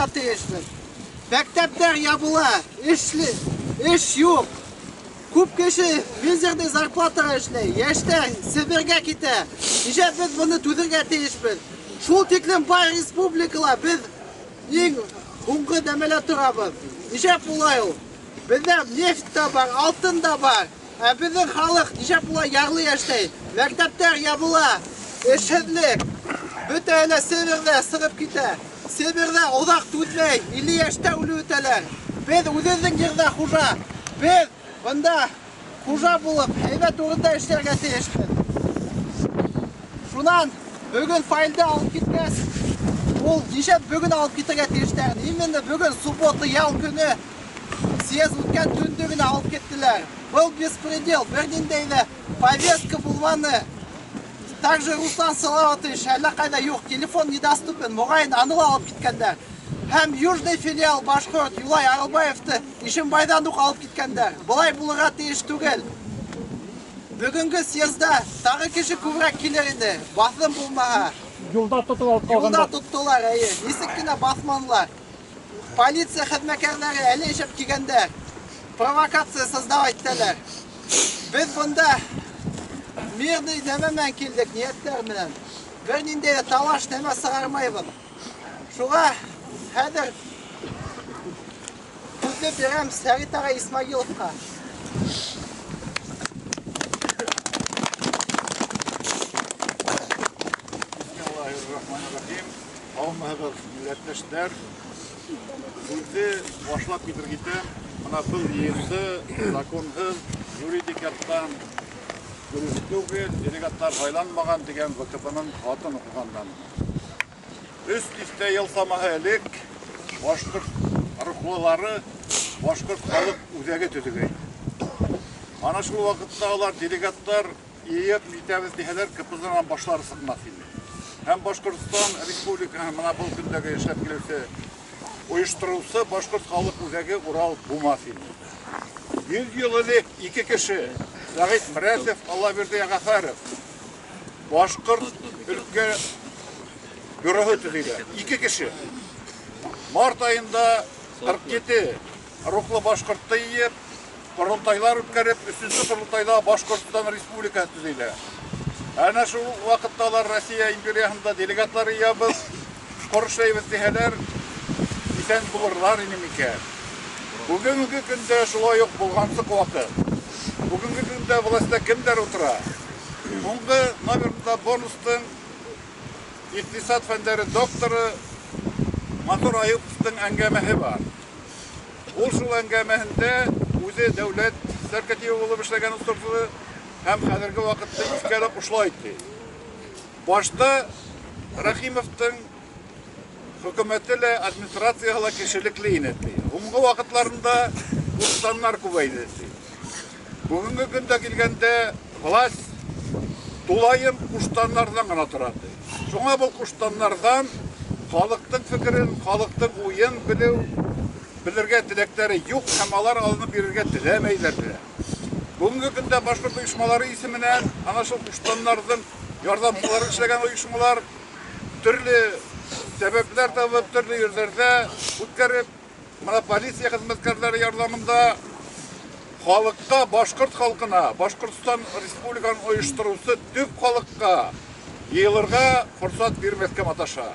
булырга тиешбез. Мәктәптәр ябыла, эш юк. Күп кеше мизерный зарплатага эшләй, яшьтәр Сибиргә китә. Ничә без моны түзергә тиешбез. Шул тиклем бай республикала без иң һуңгы нәмәлә торабыз. Ничә булай ул? Бездә нефть та бар, алтын да бар. Ә безнең халык ничә булай ярлы яшьтәй. Мәктәптәр ябыла, эшһезлек. Бөтә әле Сибиргә сыгып китә. Сибирдә озак түзмәй, 50 яшьтә үлеп үтәләр. Без үзебезнең җирдә хуҗа. Без бында хуҗа булып, һәйбәт урында эшләргә тиешбез. Шуннан бүген файлда алып киткәс, ул ничә бүген алып китәргә тиештәр. Именно бүген суббота ял көне съезд үткән төндә генә алып киттеләр. Был беспредел, берниндәй дә повестка булманы. Также Руслан Салаватович әллә кайда юк, телефон недоступен, моғайын аны алып киткәндәр. Һәм южный филиал башкорт Юлай Арылбаевты Ишембайдан ук алып киткәндәр. Болай булырга тиеш түгел. Бүгенге съездда тагы кеше күбрәк килер инде. Басым булмага. Юлда тотып алып калганда. Юлда тоттылар, нисек кенә басманлар. Полиция хезмәткәрләре әле ишеп килгәндәр. Провокация создавать итәләр. Без бunda мирный нәмә менән килдек, ниятләр менән. Берниндәй талаш нәмә сыгармайбыз. Шуңа хәзер күзне бирәм Сәрит ага Исмагиловка. Бисмиллахир-рахманир-рахим. Алмагыз милләттәшләр. Бүлде башлап китергән. Мына бу йөрде законсыз юридик яктан дөрестүгел делегаттар сайланмаган дигән ВКПның хатын укыгандан. Үст листә ел самаһы элек башкорт рухлылары башкорт халык үзәге төзегән. Ана шул вакытта алар делегаттар иеп җитәбез дигәннәр КПЗнан башлары сыкмас инде. Һәм Башкортстан республикаһы мына бу көндәге эшләп килүче оештырылса башкорт халык үзәге Урал булмас инде. 100 ел элек ике кеше Сәгыйть Мөрәтов, Аллаберди Гафаров башкорт өлкә бюроһы төзелә. Ике кеше. Март айында 47 рухлы башкортты иеп, корылтайлар үткәреп, 3нче корылтайда Башкортстан республикасы төзелә. Әнә шул вакытталар Россия империясында делегатлар ябыз, корышлайбыз дигәннәр, исән булырлар иде микән. Бүгенге көндә шулай ук булгансык вакыт. Бүгенге көндә властьта кемдер утыра? Соңгы номерда бонустың икътисад фәннәре докторы Матур Аюповның әңгәмәһе бар. Ул шул әңгәмәһендә үзе дәүләт сәркәтие булып эшләгән устрасы һәм хәзерге вакытта искәреп ушлай ди. Башта Рахимовның хөкүмәтеле администрацияле кешелекле инде. Һуңгы вакытларында кустаннар күбәйде. Бүгенге көндә килгәндә власть тулайым кустаннардан гына тора. Шуңа бу кустаннардан халыктың фикерен, халыктың уен белергә теләкләре юк, һәм алар алынып бирергә теләмәйләр. Бүгенге көндә башкорт оешмалары исеменнән ана шул куштаннарның ярдәмчылары эшләгән оешмалар төрле сәбәпләр табып, төрле җирләрдә үткәреп, мына полиция хезмәткәрләре ярдәмендә халыкка, башкорт халкына, Башкортстан республикасын оештыручы төп халыкка йыелырга форсат бирмәскә маташа.